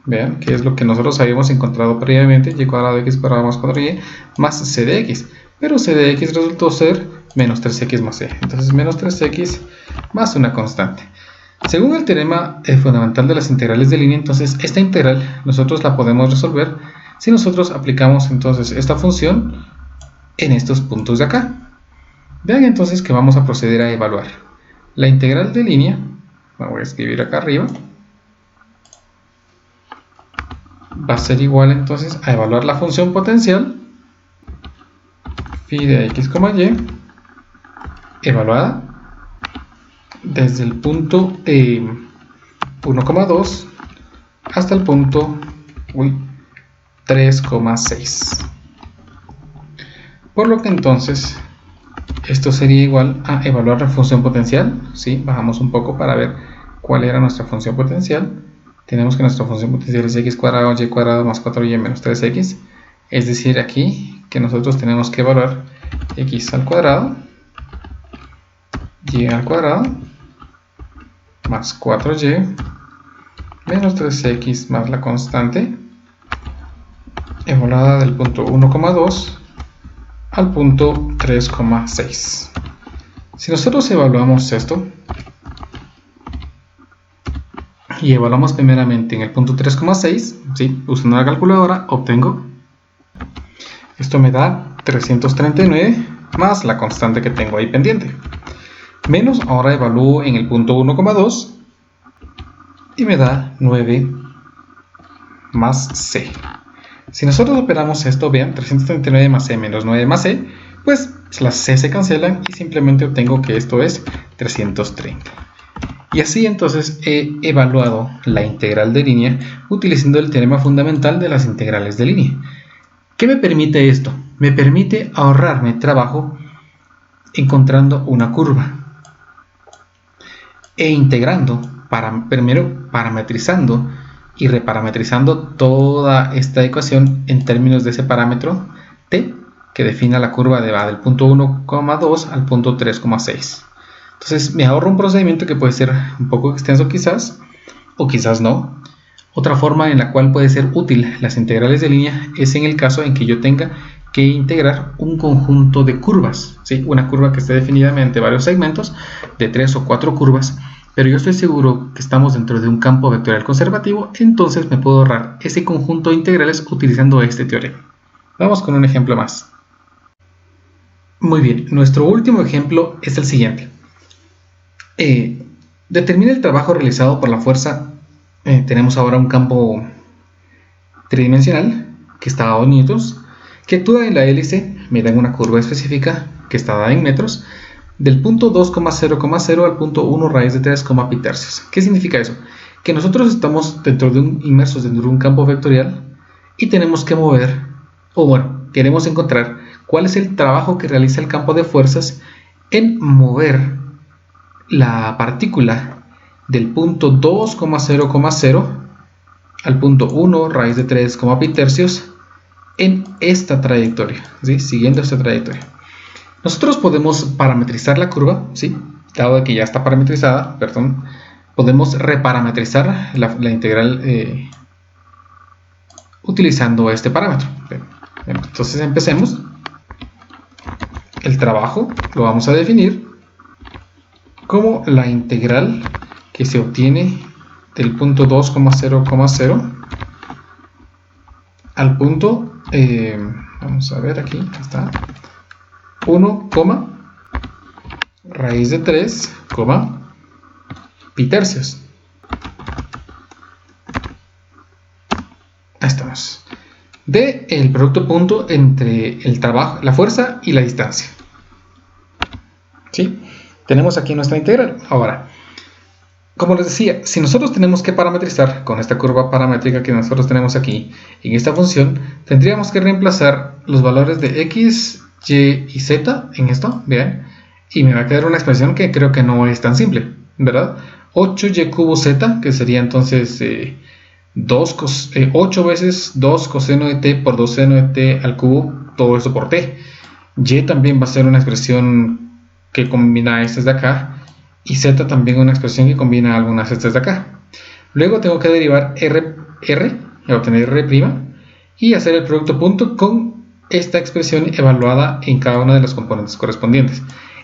Vean, que es lo que nosotros habíamos encontrado previamente, y cuadrado de x cuadrado más 4y, más c de x. Pero c de x resultó ser menos 3x más c. Entonces menos 3x más una constante. Según el teorema fundamental de las integrales de línea, entonces esta integral nosotros la podemos resolver si nosotros aplicamos entonces esta función en estos puntos de acá. Vean entonces que vamos a proceder a evaluar. La integral de línea, la voy a escribir acá arriba, va a ser igual entonces a evaluar la función potencial phi de x, y, evaluada desde el punto 1,2 hasta el punto 3,6. Por lo que entonces esto sería igual a evaluar la función potencial. ¿Sí? Bajamos un poco para ver cuál era nuestra función potencial. Tenemos que nuestra función potencial es x cuadrado y cuadrado más 4y menos 3x. Es decir, aquí que nosotros tenemos que evaluar x al cuadrado, y al cuadrado, más 4y, menos 3x más la constante, evaluada del punto 1,2 al punto 3,6. Si nosotros evaluamos esto, y evaluamos primeramente en el punto 3,6, ¿sí? Usando la calculadora, obtengo, esto me da 339 más la constante que tengo ahí pendiente. Menos, ahora evalúo en el punto 1,2 y me da 9 más c. Si nosotros operamos esto, vean, 339 más c menos 9 más c, pues las c se cancelan y simplemente obtengo que esto es 330. Y así entonces he evaluado la integral de línea utilizando el teorema fundamental de las integrales de línea. ¿Qué me permite esto? Me permite ahorrarme trabajo encontrando una curva e integrando, primero parametrizando y reparametrizando toda esta ecuación en términos de ese parámetro t que define la curva del punto 1,2 al punto 3,6. Entonces me ahorro un procedimiento que puede ser un poco extenso quizás, o quizás no. Otra forma en la cual puede ser útil las integrales de línea es en el caso en que yo tenga que integrar un conjunto de curvas, ¿sí? Una curva que esté definida mediante varios segmentos de 3 o 4 curvas, pero yo estoy seguro que estamos dentro de un campo vectorial conservativo, entonces me puedo ahorrar ese conjunto de integrales utilizando este teorema. Vamos con un ejemplo más. Muy bien, nuestro último ejemplo es el siguiente. Determina el trabajo realizado por la fuerza. Tenemos ahora un campo tridimensional que está a 2 newtons, que actúa en la hélice, me dan una curva específica que está dada en metros, del punto 2,0,0 al punto 1 raíz de 3, pi tercios. ¿Qué significa eso? Que nosotros estamos inmersos dentro de un campo vectorial y tenemos que mover, queremos encontrar cuál es el trabajo que realiza el campo de fuerzas en mover la partícula del punto 2,0,0 al punto 1 raíz de 3, pi tercios en esta trayectoria, ¿sí? Siguiendo esta trayectoria. Nosotros podemos parametrizar la curva, ¿sí? Dado que ya está parametrizada, podemos reparametrizar la integral utilizando este parámetro. Entonces empecemos. El trabajo lo vamos a definir como la integral que se obtiene del punto 2,0,0 al punto Vamos a ver aquí, está 1, raíz de 3, pi tercios. Ahí estamos. De el producto punto entre el trabajo, la fuerza y la distancia. ¿Sí? Tenemos aquí nuestra integral. Ahora, como les decía, si nosotros tenemos que parametrizar con esta curva paramétrica que nosotros tenemos aquí en esta función, tendríamos que reemplazar los valores de x, y y z en esto, vean, y me va a quedar una expresión que creo que no es tan simple, ¿verdad? 8y cubo z, que sería entonces 8 veces 2 coseno de t por 2 seno de t al cubo, todo eso por t. Y también va a ser una expresión que combina estas de acá, y z también una expresión que combina algunas estas de acá. Luego tengo que derivar r, y obtener r', y hacer el producto punto con esta expresión evaluada en cada una de las componentes correspondientes.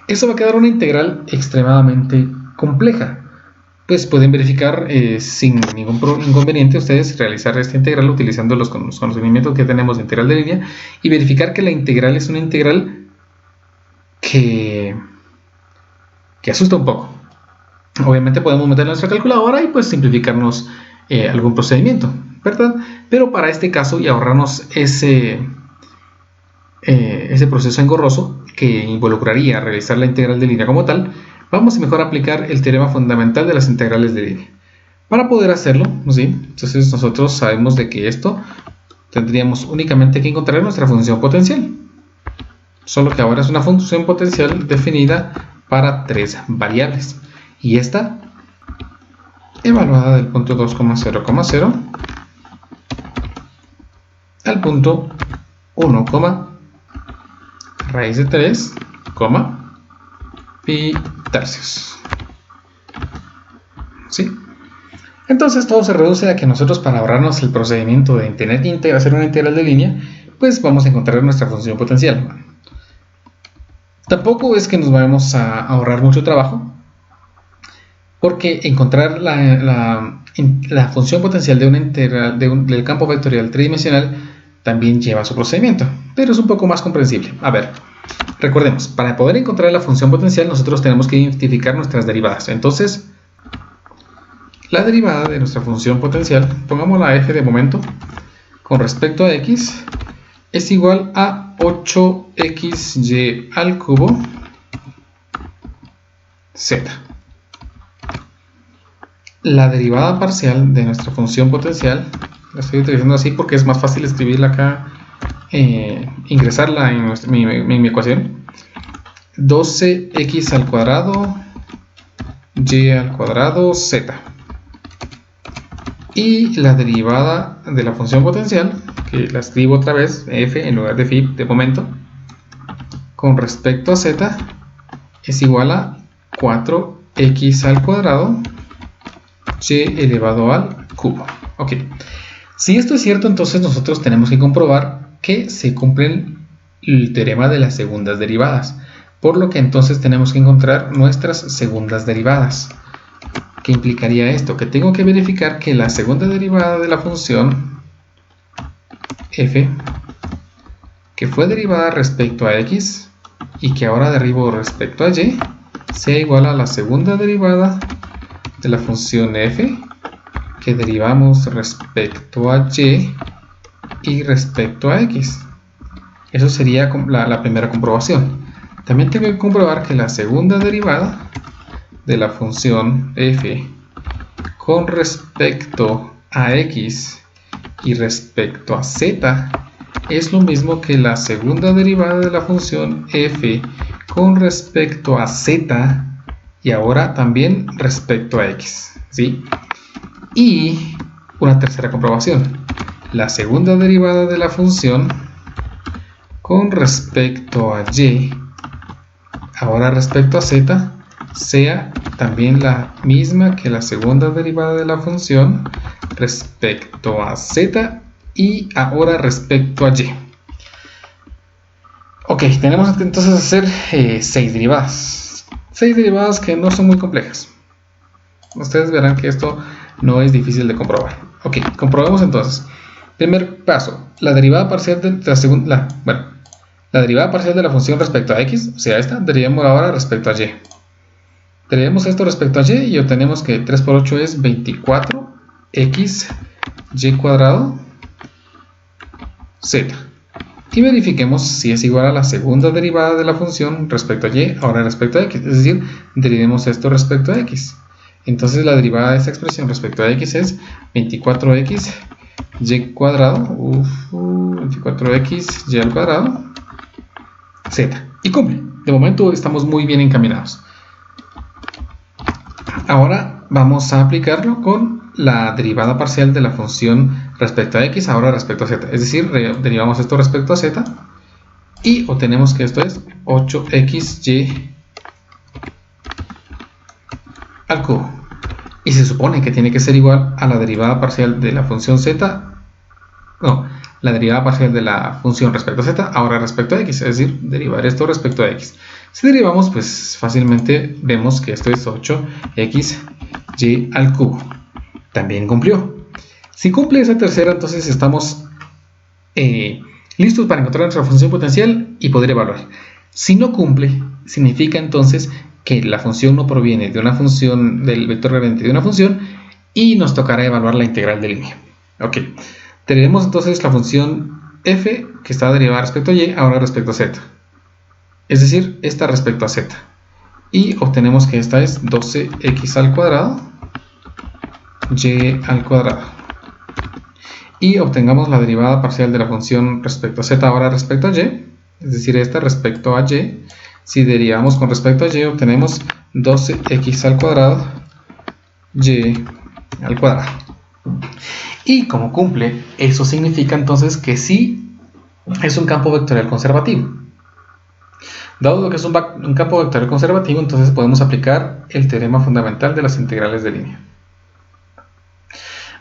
Eso va a quedar una integral extremadamente compleja. Pues pueden verificar sin ningún inconveniente ustedes realizar esta integral utilizando los conocimientos que tenemos de integral de línea y verificar que la integral es una integral que asusta un poco. Obviamente podemos meter nuestra calculadora y pues simplificarnos algún procedimiento, ¿verdad? Pero para este caso y ahorrarnos ese proceso engorroso que involucraría realizar la integral de línea como tal, vamos a mejor aplicar el teorema fundamental de las integrales de línea. Para poder hacerlo, ¿sí? Entonces nosotros sabemos de que esto tendríamos únicamente que encontrar nuestra función potencial. Solo que ahora es una función potencial definida para 3 variables. Y esta, evaluada del punto 2,0,0 al punto 1, raíz de 3, pi tercios. ¿Sí? Entonces todo se reduce a que nosotros, para ahorrarnos el procedimiento de hacer una integral de línea, pues vamos a encontrar nuestra función potencial. Tampoco es que nos vayamos a ahorrar mucho trabajo, porque encontrar la función potencial de una integral del campo vectorial tridimensional también lleva su procedimiento, pero es un poco más comprensible. A ver, recordemos, para poder encontrar la función potencial nosotros tenemos que identificar nuestras derivadas. Entonces, la derivada de nuestra función potencial, pongamos la f de momento, con respecto a x, es igual a 8xy al cubo z. La derivada parcial de nuestra función potencial, la estoy utilizando así porque es más fácil escribirla acá, ingresarla en mi ecuación. 12x al cuadrado y al cuadrado z. Y la derivada de la función potencial, que la escribo otra vez, f en lugar de phi de momento, con respecto a z, es igual a 4x al cuadrado y elevado al cubo. Ok. Si esto es cierto, entonces nosotros tenemos que comprobar que se cumple el teorema de las segundas derivadas, por lo que entonces tenemos que encontrar nuestras segundas derivadas. ¿Qué implicaría esto? Que tengo que verificar que la segunda derivada de la función f, que fue derivada respecto a x y que ahora derivo respecto a y, sea igual a la segunda derivada de la función f que derivamos respecto a y respecto a x. Eso sería la primera comprobación. También tengo que comprobar que la segunda derivada de la función f con respecto a x y respecto a z es lo mismo que la segunda derivada de la función f con respecto a z y ahora también respecto a x, ¿sí? Y una tercera comprobación, la segunda derivada de la función con respecto a y ahora respecto a z sea también la misma que la segunda derivada de la función respecto a z y ahora respecto a y. Ok, tenemos que entonces hacer 6 derivadas. 6 derivadas que no son muy complejas. Ustedes verán que esto no es difícil de comprobar. Ok, comprobemos entonces. Primer paso, la derivada parcial de la segunda, la derivada parcial de la función respecto a x, o sea, esta, derivemos ahora respecto a y. Derivemos esto respecto a y y obtenemos que 3 por 8 es 24x y cuadrado z. Y verifiquemos si es igual a la segunda derivada de la función respecto a y, ahora respecto a x, es decir, derivemos esto respecto a x. Entonces la derivada de esta expresión respecto a x es 24x y cuadrado, 24x y al cuadrado, z. Y cumple. De momento estamos muy bien encaminados. Ahora vamos a aplicarlo con la derivada parcial de la función respecto a x, ahora respecto a z. Es decir, derivamos esto respecto a z y obtenemos que esto es 8xy al cubo. Y se supone que tiene que ser igual a la derivada parcial de la función z, no, la derivada parcial de la función respecto a z, ahora respecto a x, es decir, derivar esto respecto a x. Si derivamos, pues fácilmente vemos que esto es 8xy al cubo. También cumplió. Si cumple esa tercera, entonces estamos listos para encontrar nuestra función potencial y poder evaluar. Si no cumple, significa entonces que la función no proviene de una función, del vector gradiente de una función, y nos tocará evaluar la integral de línea. Ok. Tenemos entonces la función f que está derivada respecto a y, ahora respecto a z. Es decir, esta respecto a z. Y obtenemos que esta es 12x al cuadrado y al cuadrado. Y obtengamos la derivada parcial de la función respecto a z, ahora respecto a y. Es decir, esta respecto a y. Si derivamos con respecto a y, obtenemos 12x al cuadrado y al cuadrado. Y como cumple, eso significa entonces que sí es un campo vectorial conservativo. Dado que es un campo vectorial conservativo, entonces podemos aplicar el teorema fundamental de las integrales de línea.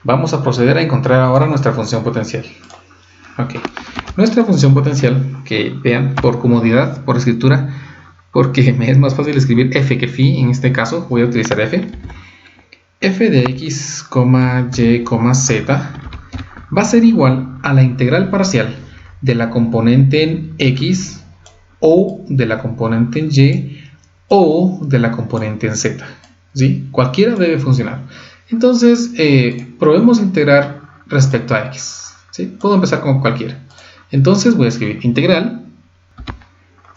Vamos a proceder a encontrar ahora nuestra función potencial. Ok, nuestra función potencial, que vean por comodidad, por escritura, porque me es más fácil escribir f que phi, en este caso voy a utilizar f. F de x, y, z va a ser igual a la integral parcial de la componente en x o de la componente en y o de la componente en z. ¿Sí? Cualquiera debe funcionar. Entonces, probemos integrar respecto a x. ¿Sí? Puedo empezar con cualquiera. Entonces voy a escribir integral.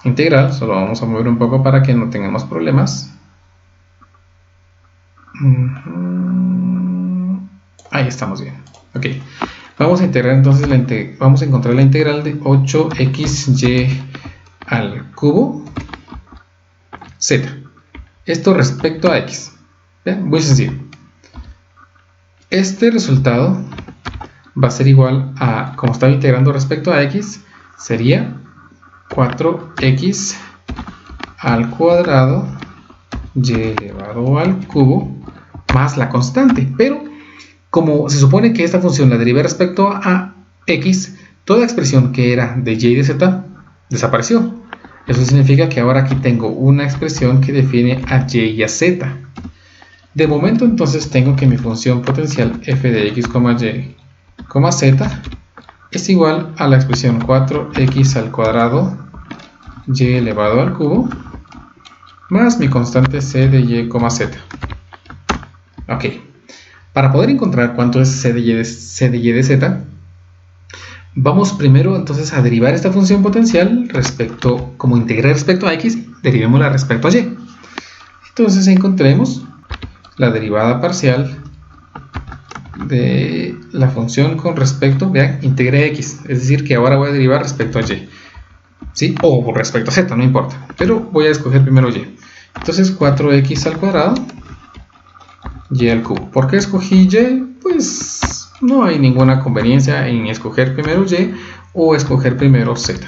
Integral, solo vamos a mover un poco para que no tengamos problemas. Ahí estamos bien. Ok. Vamos a integrar entonces vamos a encontrar la integral de 8xy al cubo z. Esto respecto a x. ¿Bien? Muy sencillo. Este resultado va a ser igual a, como estaba integrando respecto a x, sería 4x al cuadrado y elevado al cubo más la constante. Pero como se supone que esta función la derivé respecto a x, toda expresión que era de y y de z desapareció. Eso significa que ahora aquí tengo una expresión que define a y y a z. De momento entonces tengo que mi función potencial f de x, y, z es igual a la expresión 4x al cuadrado y elevado al cubo más mi constante c de y, z. Ok. Para poder encontrar cuánto es c de y de z, vamos primero entonces a derivar esta función potencial respecto, como integré respecto a x, derivémosla respecto a y. Entonces encontremos la derivada parcial de la función con respecto, vean, integré x, es decir que ahora voy a derivar respecto a y, ¿sí? O respecto a z, no importa, pero voy a escoger primero y. Entonces 4x al cuadrado y al cubo. ¿Por qué escogí y? Pues no hay ninguna conveniencia en escoger primero y o escoger primero z,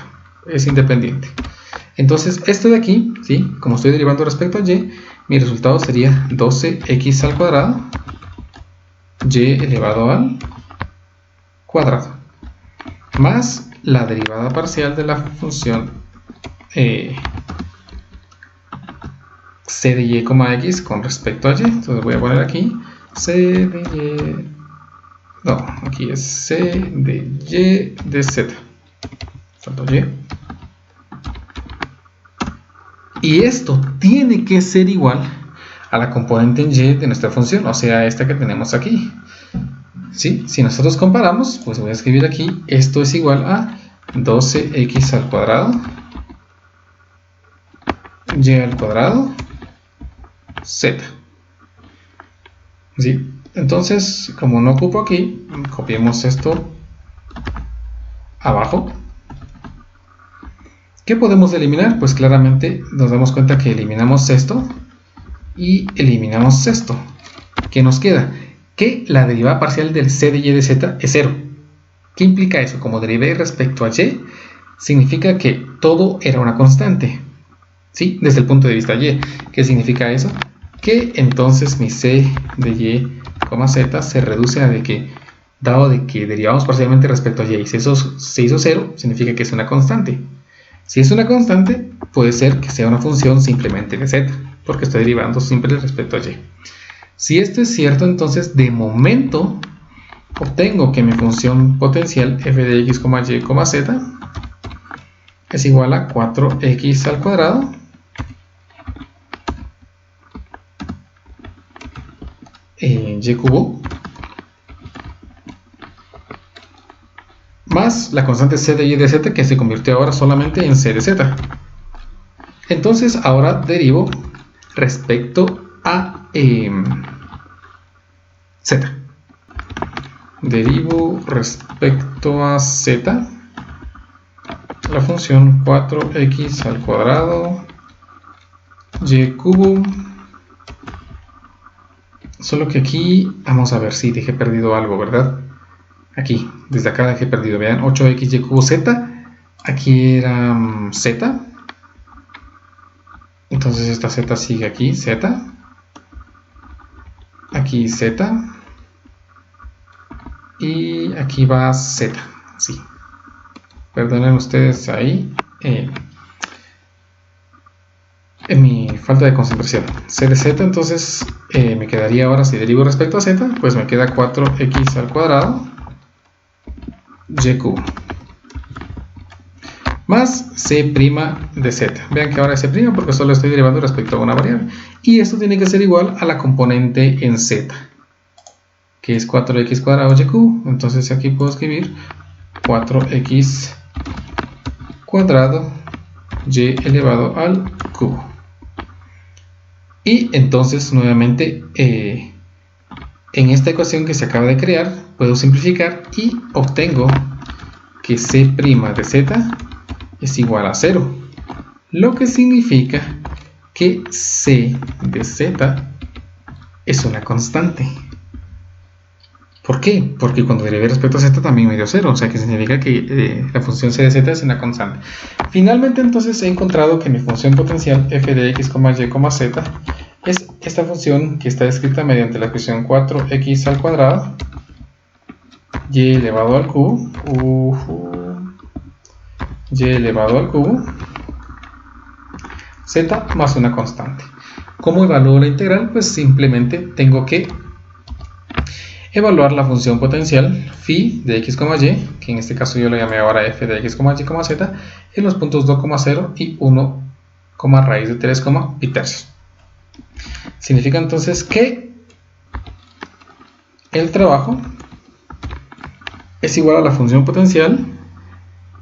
es independiente. Entonces esto de aquí, ¿sí? Como estoy derivando respecto a y, mi resultado sería 12x al cuadrado y elevado al cuadrado más la derivada parcial de la función c de y, x con respecto a y. Entonces voy a poner aquí c de No, aquí es C de Y de Z. Salto Y. Y esto tiene que ser igual a la componente en Y de nuestra función, o sea, esta que tenemos aquí. ¿Sí? Si nosotros comparamos, pues voy a escribir aquí, esto es igual a 12x al cuadrado, y al cuadrado, z. ¿Sí? Entonces, como no ocupo aquí, copiemos esto abajo. ¿Qué podemos eliminar? Pues claramente nos damos cuenta que eliminamos esto y eliminamos esto. ¿Qué nos queda? Que la derivada parcial del c de y de z es 0. ¿Qué implica eso? Como derivé respecto a y, significa que todo era una constante. ¿Sí? Desde el punto de vista y. ¿Qué significa eso? Que entonces mi c de y, z se reduce a de que, dado de que derivamos parcialmente respecto a y, si eso se hizo 0, significa que es una constante. Si es una constante, puede ser que sea una función simplemente de z, porque estoy derivando siempre respecto a y. Si esto es cierto, entonces de momento obtengo que mi función potencial f de x, y, z es igual a 4x al cuadrado y cubo más la constante c de y de z, que se convirtió ahora solamente en c de z. Entonces ahora derivo respecto a z. Derivo respecto a z la función 4x al cuadrado y cubo. Solo que aquí, vamos a ver si dejé perdido algo, ¿verdad? Aquí, desde acá dejé perdido, vean, 8xy cubo z, aquí era z, entonces esta z sigue aquí, z, aquí z, y aquí va z, sí, perdonen ustedes ahí, en mi falta de concentración, c de z, entonces me quedaría ahora, si derivo respecto a z, pues me queda 4x al cuadrado, y cubo más c' de z. Vean que ahora es c' porque solo estoy derivando respecto a una variable. Y esto tiene que ser igual a la componente en z, que es 4x cuadrado y cubo. Entonces aquí puedo escribir 4x cuadrado y elevado al cubo. Y entonces nuevamente en esta ecuación que se acaba de crear puedo simplificar y obtengo que c' de z es igual a 0, lo que significa que c de z es una constante. ¿Por qué? Porque cuando derivé respecto a z también me dio 0, o sea que significa que la función c de z es una constante. Finalmente entonces he encontrado que mi función potencial f de x, y, z es esta función que está escrita mediante la expresión 4x al cuadrado y elevado al cubo, y elevado al cubo, z más una constante. ¿Cómo evalúo la integral? Pues simplemente tengo que evaluar la función potencial phi de x, y, que en este caso yo lo llamé ahora f de x, y, z, en los puntos 2,0 y 1, raíz de 3, pi tercios. Significa entonces que el trabajo es igual a la función potencial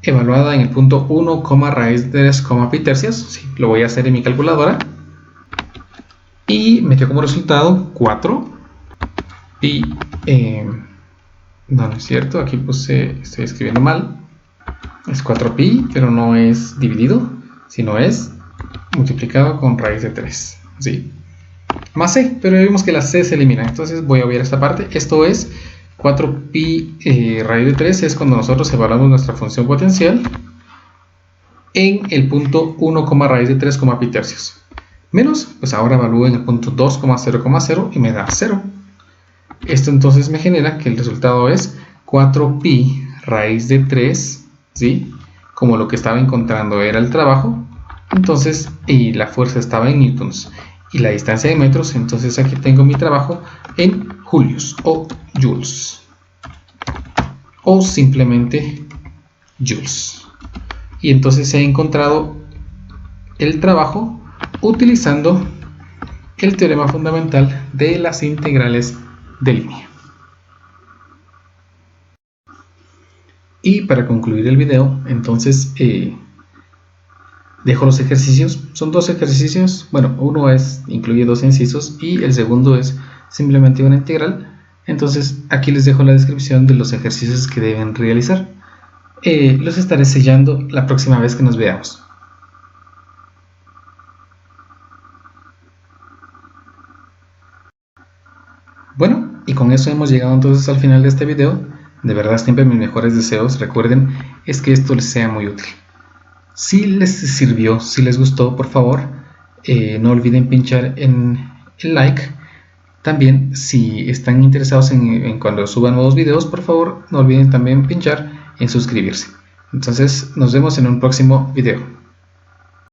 evaluada en el punto 1, raíz de 3, pi tercios. Sí, lo voy a hacer en mi calculadora. Y me dio como resultado 4 pi. No es cierto, aquí puse, estoy escribiendo mal. Es 4 pi, pero no es dividido, sino es multiplicado con raíz de 3. ¿Sí? Más c, pero ya vimos que la c se elimina. Entonces voy a obviar esta parte. Esto es 4 pi raíz de 3 es cuando nosotros evaluamos nuestra función potencial en el punto 1, raíz de 3, pi tercios. Menos, pues ahora evalúo en el punto 2,0,0 y me da 0. Esto entonces me genera que el resultado es 4 pi raíz de 3, ¿sí? Como lo que estaba encontrando era el trabajo, entonces, y la fuerza estaba en newtons y la distancia de metros, entonces aquí tengo mi trabajo en julios o joules. o simplemente joules. Y entonces se ha encontrado el trabajo utilizando el teorema fundamental de las integrales de línea. Y para concluir el video, entonces dejo los ejercicios. Son dos ejercicios. Bueno, uno incluye dos incisos y el segundo es simplemente una integral. Entonces aquí les dejo la descripción de los ejercicios que deben realizar. Los estaré sellando la próxima vez que nos veamos. Bueno, y con eso hemos llegado entonces al final de este video. De verdad, siempre mis mejores deseos, recuerden, es que esto les sea muy útil. Si les sirvió, si les gustó, por favor, no olviden pinchar en el like. También, si están interesados en cuando suban nuevos videos, por favor, no olviden también pinchar en suscribirse. Entonces, nos vemos en un próximo video.